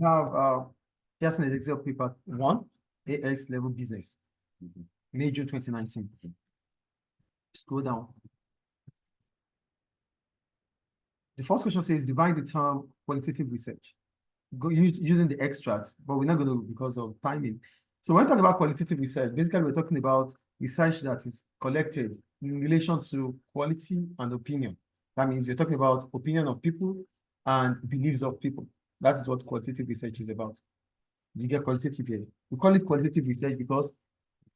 have just an Edexcel paper 1, AX level business, May, June 2019. Scroll down. The first question says, define the term qualitative research. Using the extract, but we're not going to because of timing. So when we talk about qualitative research, basically we're talking about research that is collected in relation to quality and opinion. That means we're talking about opinion of people and beliefs of people. That is what qualitative research is about. You get qualitative here. We call it qualitative research because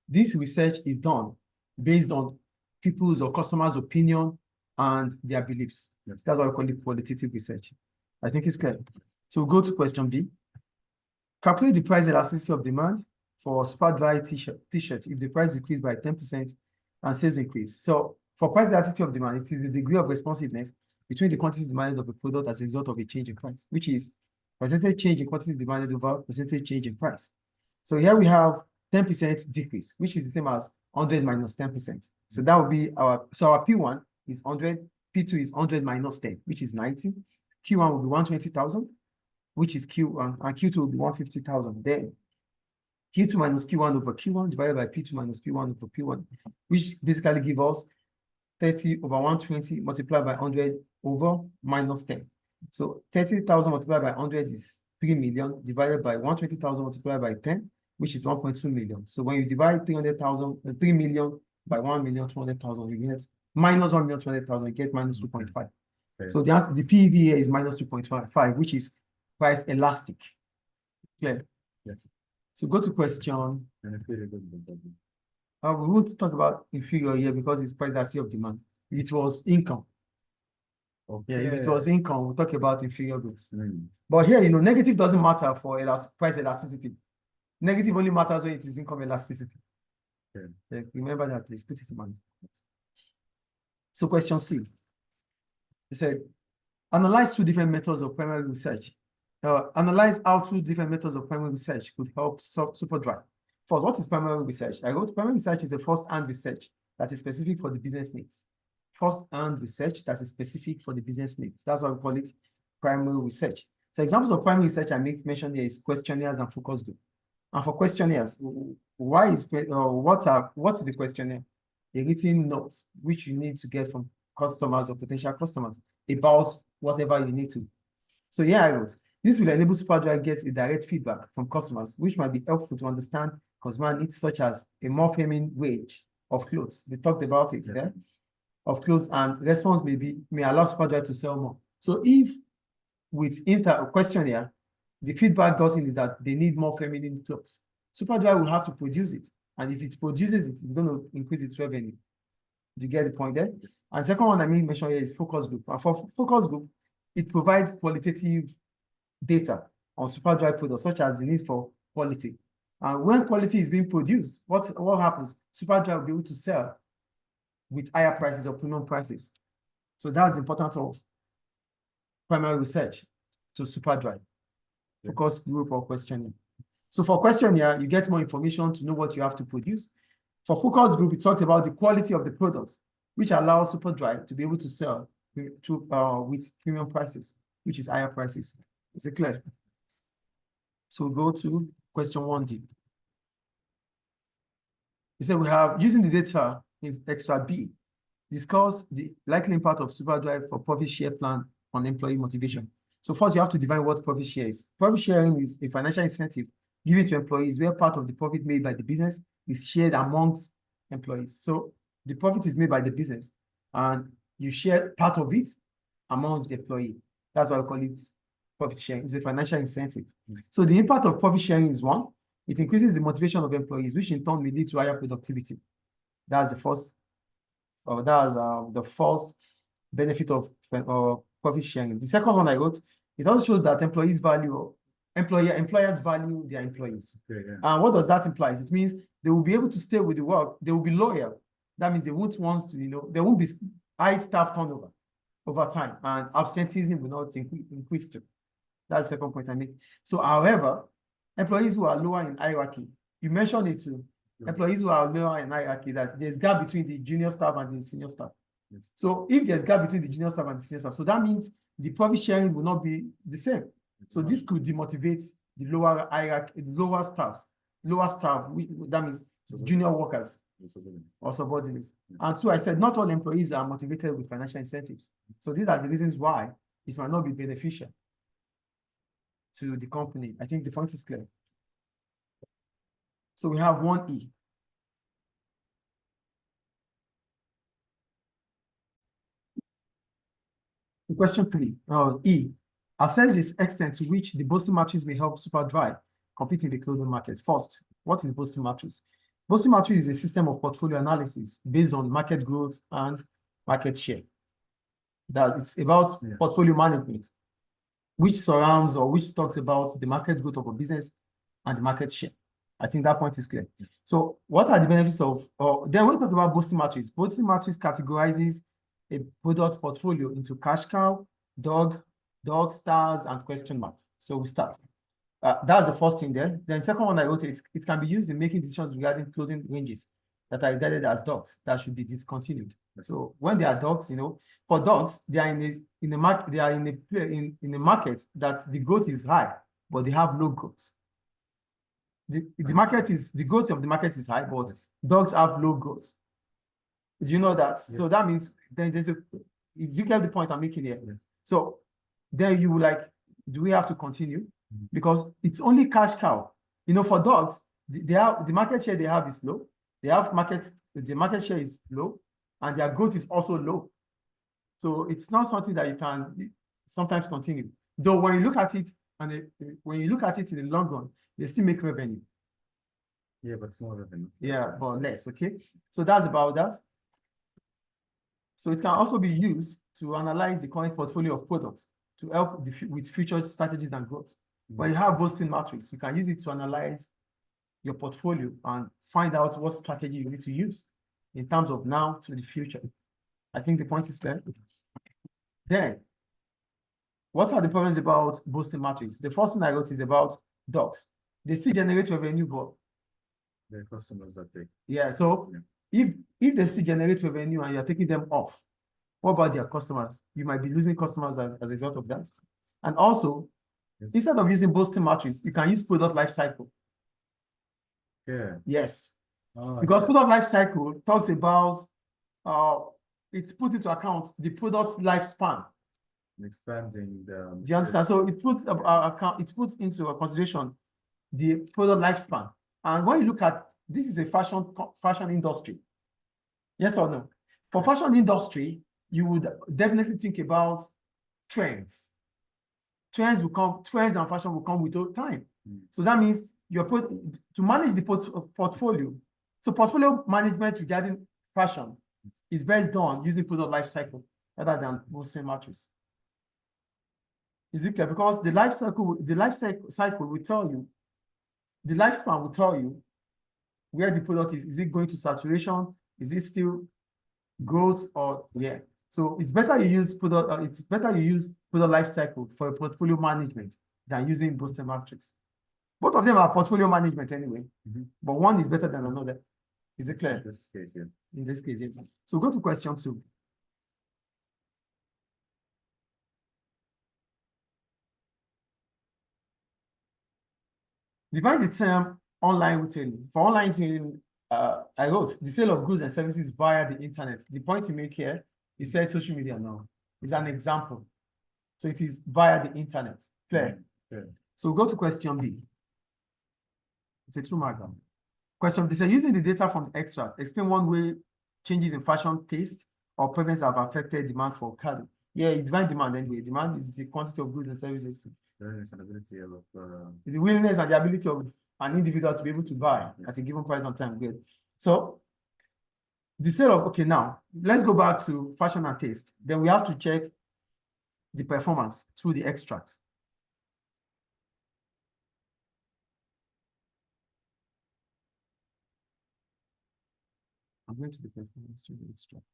this research is done based on people's or customers' opinion and their beliefs. Yes. That's why we call it qualitative research. I think it's clear. So we'll go to question B. Calculate the price elasticity of demand for super dry t-shirt if the price decreased by 10% and sales increase. So for price elasticity of demand, it is the degree of responsiveness between the quantity demanded of a product as a result of a change in price, which is percentage change in quantity demanded over percentage change in price. So here we have 10% decrease, which is the same as 100 minus 10%. So that would be our P1 is 100, P2 is 100 minus 10, which is 90. Q1 will be 120,000, which is Q1, and Q2 will be 150,000. Then Q2 minus Q1 over Q1 divided by P2 minus P1 over P1, which basically gives us 30 over 120 multiplied by 100 over minus 10. So 30,000 multiplied by 100 is 3 million divided by 120,000 multiplied by 10, which is 1.2 million. So when you divide 3 million by 1,200,000, you get minus 1,200,000, you get minus 2.5. Okay. So the PED here is minus 2.5, which is price elastic. Clear? Yes. So go to question. We won't talk about inferior here because it's price elasticity of demand. If it was income. Okay. Yeah, if it was income, we'll talk about inferior goods. But here, negative doesn't matter for price elasticity. Negative only matters when it is income elasticity. Okay. Yeah, remember that, please put it in mind. So question C. It said, analyze two different methods of primary research. Analyze how two different methods of primary research could help SuperDry. First, what is primary research? I wrote primary research is a first-hand research that is specific for the business needs. First-hand research that is specific for the business needs. That's why we call it primary research. So examples of primary research I mentioned here is questionnaires and focus group. And for questionnaires, what is the questionnaire? A written note which you need to get from customers or potential customers about whatever you need to. So yeah, I wrote, this will enable SuperDry get a direct feedback from customers, which might be helpful to understand consumer needs, such as a more feminine range of clothes. They talked about it there, of clothes, and response may allow SuperDry to sell more. So if with questionnaire, the feedback gotten is that they need more feminine clothes, SuperDry will have to produce it. And if it produces it, it's going to increase its revenue. Do you get the point there? Yes. And the second one I mentioned here is focus group. And for focus group, it provides qualitative data on SuperDry products, such as the need for quality. And when quality is being produced, what happens? SuperDry will be able to sell with higher prices or premium prices. So that's the importance of primary research to SuperDry. Focus group or questionnaire. So for questionnaire, you get more information to know what you have to produce. For focus group, we talked about the quality of the products, which allows SuperDry to be able to sell with premium prices, which is higher prices. Is it clear? So we'll go to question 1D. He said we have, using the data in extra B, discuss the likely impact of SuperDry for profit share plan on employee motivation. So first, you have to define what profit share is. Profit sharing is a financial incentive given to employees where part of the profit made by the business is shared amongst employees. So the profit is made by the business and you share part of it amongst the employee. That's why I call it profit sharing. It's a financial incentive. So the impact of profit sharing is one, it increases the motivation of employees, which in turn may lead to higher productivity. That's the first, the first benefit of profit sharing. The second one I wrote, it also shows that employers value their employees. Okay, yeah. And what does that imply? It means they will be able to stay with the work. They will be loyal. That means they won't want to, there won't be high staff turnover over time, and absenteeism will not increase too. That's the second point I make. So, however, employees who are lower in hierarchy, you mentioned it too. Yeah. Employees who are lower in hierarchy, that there's gap between the junior staff and the senior staff. Yes. So if there's gap between the junior staff and the senior staff, so that means the profit sharing will not be the same. So this could demotivate the lower hierarchy, lower staff, that means junior workers or subordinates. And two, I said not all employees are motivated with financial incentives. So these are the reasons why it might not be beneficial to the company. I think the point is clear. So we have 1E. Question 3, E. Assess the extent to which the Boston matrix may help Superdry compete in the clothing market. First, what is Boston matrix? Boston matrix is a system of portfolio analysis based on market growth and market share. That it's about portfolio management, which surrounds or which talks about the market growth of a business and the market share. I think that point is clear. Yes. So what are the benefits of, then we talk about Boston matrix. Boston matrix categorizes a product portfolio into cash cow, dog, stars, and question mark. So we start. That's the first thing there. Then second one I wrote, it can be used in making decisions regarding clothing ranges that are regarded as dogs that should be discontinued. So when they are dogs, for dogs, they are in a market, they are in a market that the growth is high, but they have low growth. The growth of the market is high, but dogs have low growth. Do you know that? Yeah. So that means then you get the point I'm making here. Yes. So then you will do we have to continue? Mm-hmm. Because it's only cash cow. For dogs, the market share they have is low. The market share is low, and their growth is also low. So it's not something that you can sometimes continue. Though when you look at it, when you look at it in the long run, they still make revenue. Yeah, but small revenue. Yeah, but less. Okay. So that's about that. So it can also be used to analyze the current portfolio of products to help with future strategies and growth. Mm-hmm. When you have Boston matrix, you can use it to analyze your portfolio and find out what strategy you need to use in terms of now to the future. I think the point is clear. Then, what are the problems about Boston matrix? The first thing I wrote is about dogs. They still generate revenue, but the customers that take. Yeah, so if they still generate revenue and you're taking them off, what about their customers? You might be losing customers as a result of that. And also, instead of using Boston matrix, you can use product life cycle. Yeah. Yes. Because product life cycle talks about it puts into account the product's lifespan. Expanding the. Do you understand? So it puts into a consideration the product lifespan. And when you look at this is a fashion industry. Yes or no? For fashion industry, you would definitely think about trends. Trends and fashion will come with time. So that means to manage the portfolio. So portfolio management regarding fashion is based on using product life cycle rather than Boston matrix. Is it clear? Because the life cycle will tell you, the lifespan will tell you where the product is. Is it going to saturation? Is it still growth or yeah? So it's better you use product life cycle for a portfolio management than using Boston matrix. Both of them are portfolio management anyway, but one is better than another. Is it clear? In this case, yeah. In this case, yes. So go to question 2. Define the term online retailing. For online retailing, I wrote the sale of goods and services via the internet. The point you make here, you said social media now. Is an example. So it is via the internet. Clear? So go to question B. It's a 2-mark. Question B says, using the data from the extract, explain one way changes in fashion taste or preference have affected demand for cargo. Yeah, you define demand anyway. Demand is the quantity of goods and services. The willingness and the ability of an individual to be able to buy at a given price and time. Good. So the sale of, okay, now let's go back to fashion and taste. Then we have to check the performance through the extract. I'm going to the performance through the extract.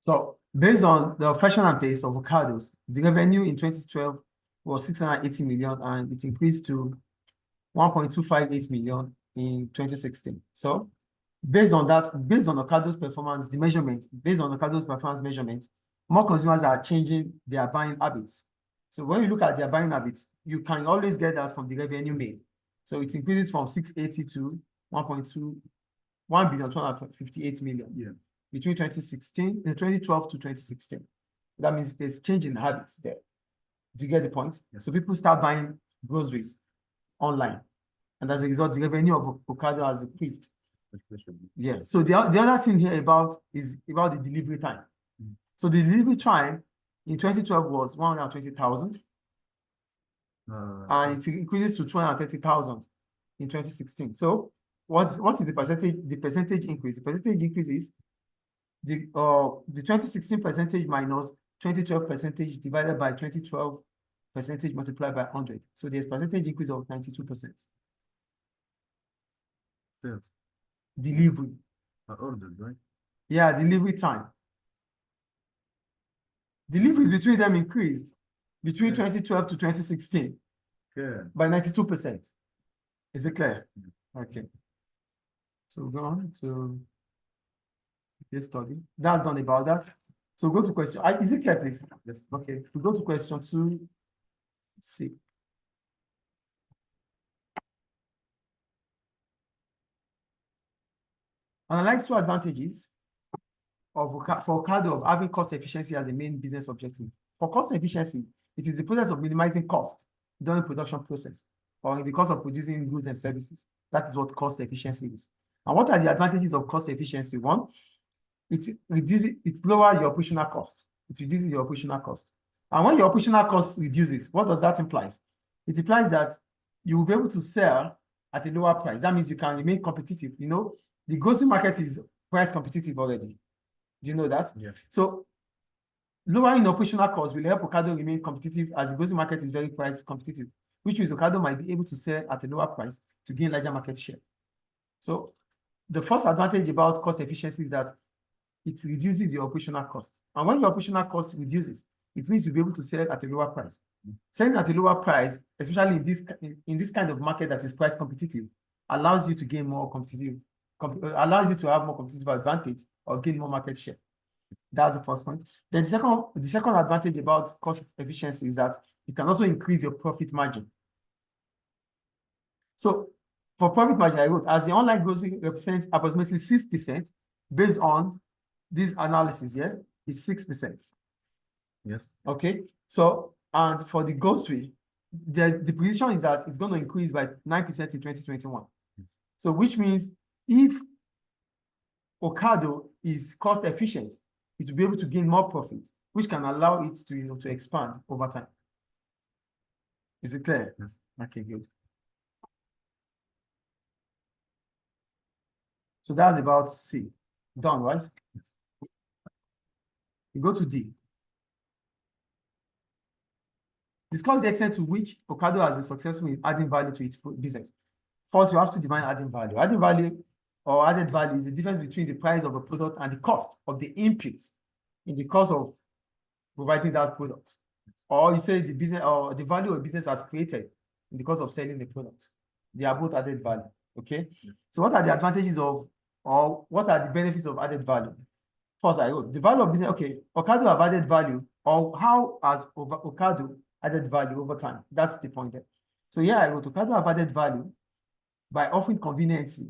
So based on the fashion and taste of avocados, the revenue in 2012 was 680 million, and it increased to 1.258 million in 2016. So based on that, based on Ocado's performance, based on Ocado's performance measurement, more consumers are changing their buying habits. So when you look at their buying habits, you can always get that from the revenue made. So it increases from 680 to 1.258 million between 2012 to 2016. That means there's change in habits there. Do you get the point? Yes. So people start buying groceries online, and as a result, the revenue of Ocado has increased. Yeah. So the other thing here is about the delivery time. So the delivery time in 2012 was 120,000, and it increases to 230,000 in 2016. So what is the percentage? The percentage increase. The percentage increase is the 2016 percentage minus 2012 percentage divided by 2012 percentage multiplied by 100. So there's percentage increase of 92%. Yes. Delivery. Orders, right? Yeah, delivery time. Deliveries between them increased between 2012 to 2016 by 92%. Is it clear? Okay. So go on to this study. That's done about that. So go to question. Is it clear, please? Yes. Okay. We go to question 2C. Analyze two advantages for Ocado of having cost efficiency as a main business objective. For cost efficiency, it is the process of minimizing cost during production process or in the cost of producing goods and services. That is what cost efficiency is. And what are the advantages of cost efficiency? One, it lowers your operational cost. It reduces your operational cost. And when your operational cost reduces, what does that imply? It implies that you will be able to sell at a lower price. That means you can remain competitive. You know, the grocery market is price competitive already. Do you know that? Yeah. So lowering operational costs will help Ocado remain competitive as the grocery market is very price competitive, which means Ocado might be able to sell at a lower price to gain larger market share. So the first advantage about cost efficiency is that it reduces your operational cost. And when your operational cost reduces, it means you'll be able to sell at a lower price. Selling at a lower price, especially in this kind of market that is price competitive, allows you to gain more competitive, allows you to have more competitive advantage or gain more market share. That's the first point. Then the second advantage about cost efficiency is that it can also increase your profit margin. So for profit margin, I wrote, as the online grocery represents approximately 6% based on this analysis here, is 6%. Yes. Okay. So, and for the grocery, the prediction is that it's going to increase by 9% in 2021. Yes. So, which means if Ocado is cost efficient, it will be able to gain more profit, which can allow it to, to expand over time. Is it clear? Yes. Okay, good. So that's about C. Done, right? Yes. You go to D. Discuss the extent to which Ocado has been successful in adding value to its business. First, you have to define adding value. Adding value or added value is the difference between the price of a product and the cost of the inputs in the cost of providing that product. Or you say the business or the value a business has created in the cost of selling the product. They are both added value. Okay. Yes. So what are the advantages of, or what are the benefits of added value? First, I wrote the value of business. Okay, Ocado have added value, or how has Ocado added value over time? That's the point there. So yeah, I wrote Ocado have added value by offering convenience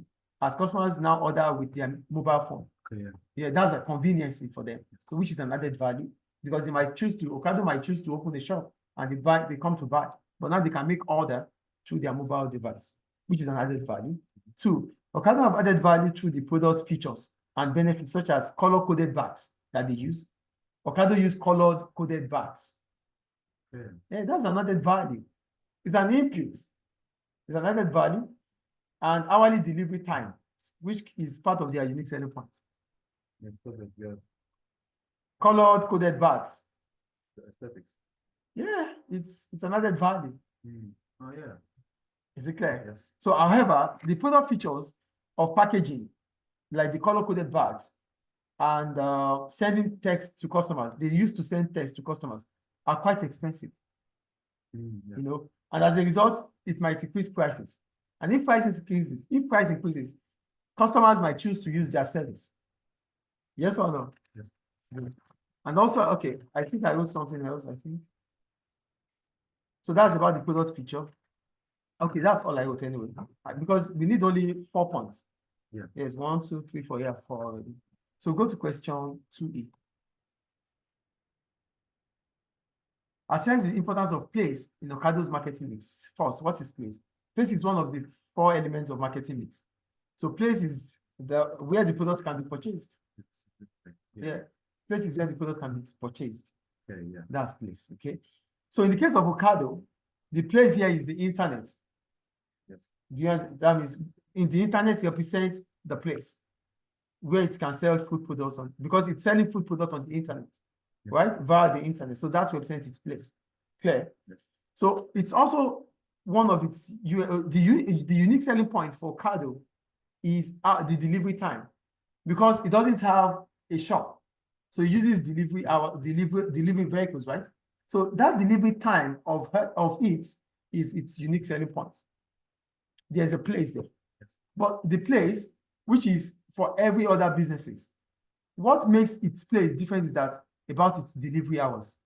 as customers now order with their mobile phone. Okay, Yeah, that's a convenience for them. So which is an added value because they might choose to, Ocado might choose to open a shop and they come to buy, but now they can make order through their mobile device, which is an added value. Two, Ocado have added value through the product features and benefits such as color-coded bags that they use. Ocado use colored coded bags. Yeah, that's an added value. It's an input. It's an added value. And hourly delivery time, which is part of their unique selling point. Yeah. Colored coded bags. The aesthetics. Yeah, it's an added value. Oh yeah. Is it clear? Yes. So, however, the product features of packaging, like the color-coded bags and sending text to customers, they used to send text to customers, are quite expensive. Yeah. you know, and as a result, it might increase prices. And if price increases, customers might choose to use their service. Yes or no? Yes. Good. And also, okay, I think I wrote something else, I think. So that's about the product feature. Okay, that's all I wrote anyway, because we need only 4 points. Yeah. Yes, 1, 2, 3, 4, yeah, 4 already. So go to question 2E. Assess the importance of place in Okado's marketing mix. First, what is place? Place is one of the 4 elements of marketing mix. So place is where the product can be purchased. Yeah. Place is where the product can be purchased. Okay, yeah. That's place. Okay. So in the case of Ocado, the place here is the internet. Yes. That means in the internet represents the place where it can sell food products on, because it's selling food products on the internet, Yeah. right? Via the internet. So that represents its place. Clear? Yes. So it's also one of its the unique selling point for Ocado is the delivery time, because it doesn't have a shop. So it uses delivery vehicles, right? So that delivery time of it is its unique selling point. There's a place there. Yes. But the place, which is for every other businesses, what makes its place different is that about its delivery hours.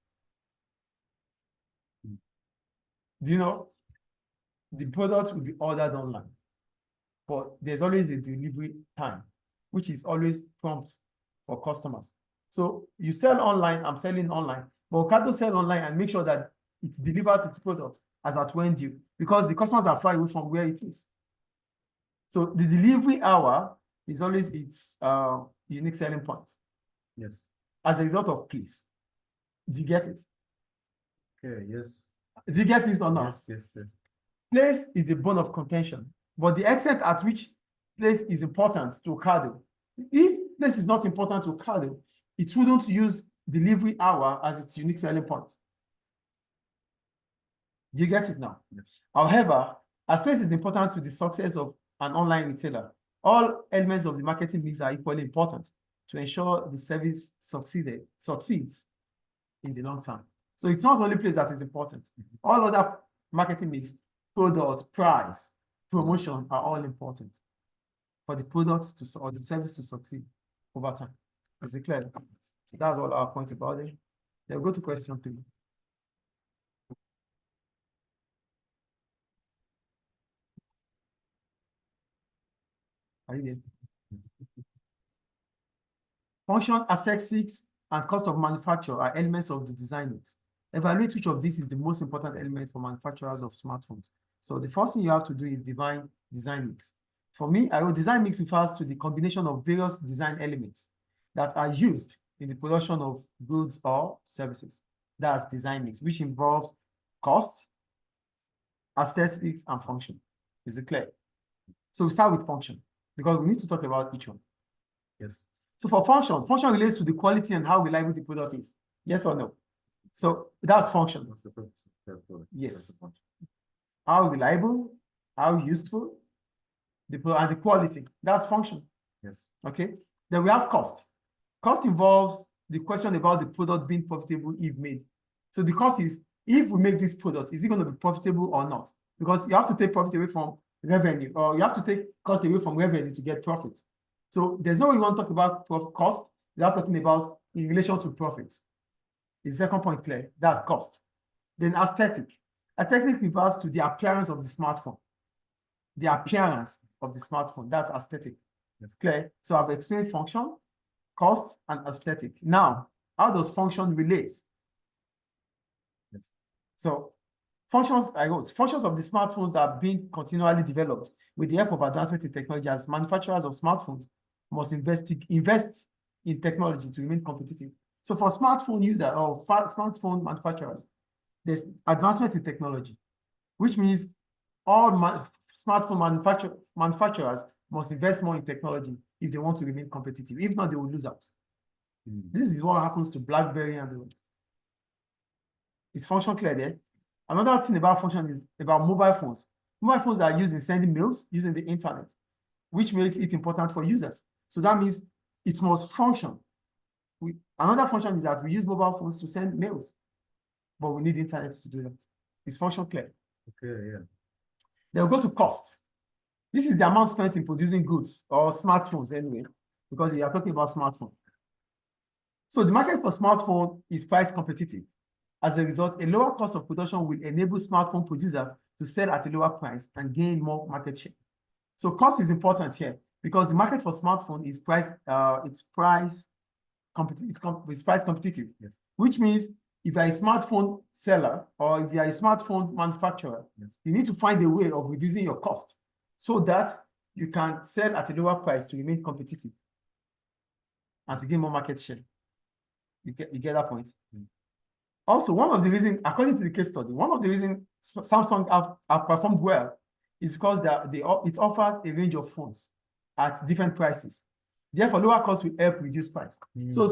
Do you know? The product will be ordered online, but there's always a delivery time, which is always prompt for customers. So you sell online, I'm selling online, but Ocado sell online and make sure that it delivers its product as at when due, because the customers are far away from where it is. So the delivery hour is always its unique selling point. Yes. As a result of place. Do you get it? Okay, yes. Do you get it or not? Yes, yes, yes. Place is the bone of contention, but the extent at which place is important to Ocado. If place is not important to Ocado, it wouldn't use delivery hour as its unique selling point. Do you get it now? Yes. However, as place is important to the success of an online retailer, all elements of the marketing mix are equally important to ensure the service succeeds in the long term. So it's not only place that is important. All other marketing mix, product, price, promotion are all important for the product or the service to succeed over time. Is it clear? So that's all our point about it. Then we'll go to question 3. Are you there? Function, aesthetics, and cost of manufacture are elements of the design mix. Evaluate which of these is the most important element for manufacturers of smartphones. So the first thing you have to do is define design mix. For me, design mix refers to the combination of various design elements that are used in the production of goods or services. That's design mix, which involves cost, aesthetics, and function. Is it clear? So we start with function, because we need to talk about each one. Yes. So for function relates to the quality and how reliable the product is. Yes or no? So that's function. What's the purpose of that product? Yes. How reliable, how useful, and the quality. That's function. Yes. Okay. Then we have cost. Cost involves the question about the product being profitable if made. So the cost is, if we make this product, is it going to be profitable or not? Because you have to take profit away from revenue, or you have to take cost away from revenue to get profit. So there's no way you want to talk about cost without talking about in relation to profit. Is the second point clear? That's cost. Then aesthetic. Aesthetic refers to the appearance of the smartphone. The appearance of the smartphone. That's aesthetic. Yes. Clear? So I've explained function, cost, and aesthetic. Now, how does function relate? Yes. So functions of the smartphones are being continually developed with the help of advancement in technology, as manufacturers of smartphones must invest in technology to remain competitive. So for smartphone users or smartphone manufacturers, there's advancement in technology, which means all smartphone manufacturers must invest more in technology if they want to remain competitive. If not, they will lose out. This is what happens to BlackBerry and the rest. Is function clear there? Another thing about function is about mobile phones. Mobile phones are used in sending mails using the internet, which makes it important for users. So that means it must function. Another function is that we use mobile phones to send mails, but we need internet to do that. Is function clear? Okay, yeah. Then we go to cost. This is the amount spent in producing goods or smartphones anyway, because you are talking about smartphone. So the market for smartphone is price competitive. As a result, a lower cost of production will enable smartphone producers to sell at a lower price and gain more market share. So cost is important here because the market for smartphone is price competitive, Yes. which means if you're a smartphone seller or if you're a smartphone manufacturer, Yes. you need to find a way of reducing your cost so that you can sell at a lower price to remain competitive and to gain more market share. You get that point? Mm. Also, one of the reasons, according to the case study, one of the reasons Samsung have performed well is because it offers a range of phones at different prices. Therefore, lower cost will help reduce price. So,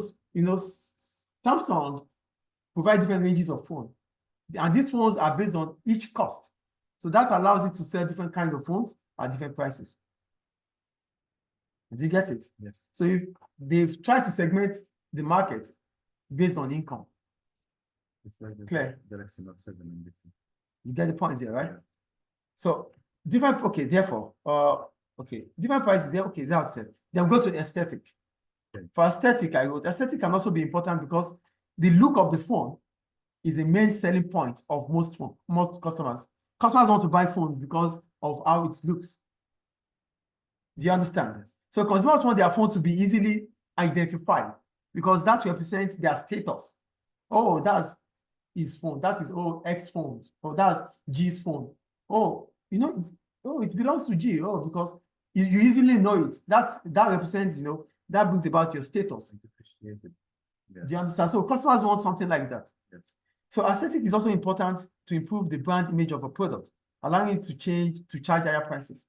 Samsung provides different ranges of phone, and these phones are based on each cost. So that allows it to sell different kinds of phones at different prices. Did you get it? Yes. So if they've tried to segment the market based on income. It's like this Clear. Edexcel not 7 and different. You get the point here, right? Yeah. So different different prices there. Okay, that's it. Then we go to aesthetic. Okay. For aesthetic, I wrote aesthetic can also be important because the look of the phone is a main selling point of most customers. Customers want to buy phones because of how it looks. Do you understand? Yes. So consumers want their phone to be easily identified because that represents their status. Oh, that's his phone. That is X phone. Or that's G's phone. Oh, it belongs to G. Oh, because you easily know it. That represents, that brings about your status. Appreciated. Yeah. Do you understand? So customers want something like that. Yes. So aesthetic is also important to improve the brand image of a product, allowing it to charge higher prices.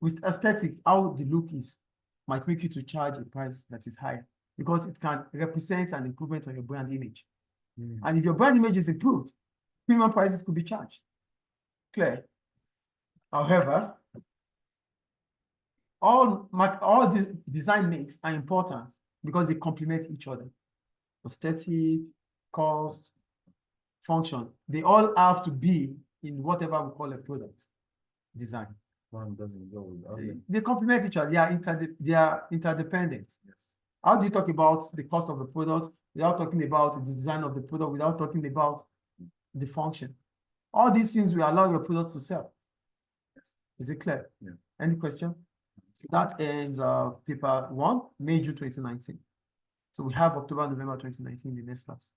With aesthetic, how the look is might make you to charge a price that is higher because it can represent an improvement on your brand image. And if your brand image is improved, premium prices could be charged. Clear? However, all the design makes are important because they complement each other. Aesthetic, cost, function, they all have to be in whatever we call a product design. One doesn't go with other. They complement each other. They are interdependent. Yes. How do you talk about the cost of the product without talking about the design of the product, without talking about the function? All these things will allow your product to sell. Yes. Is it clear? Yeah. Any question? So that ends paper 1, May, June 2019. So we have October, November 2019 in the next class.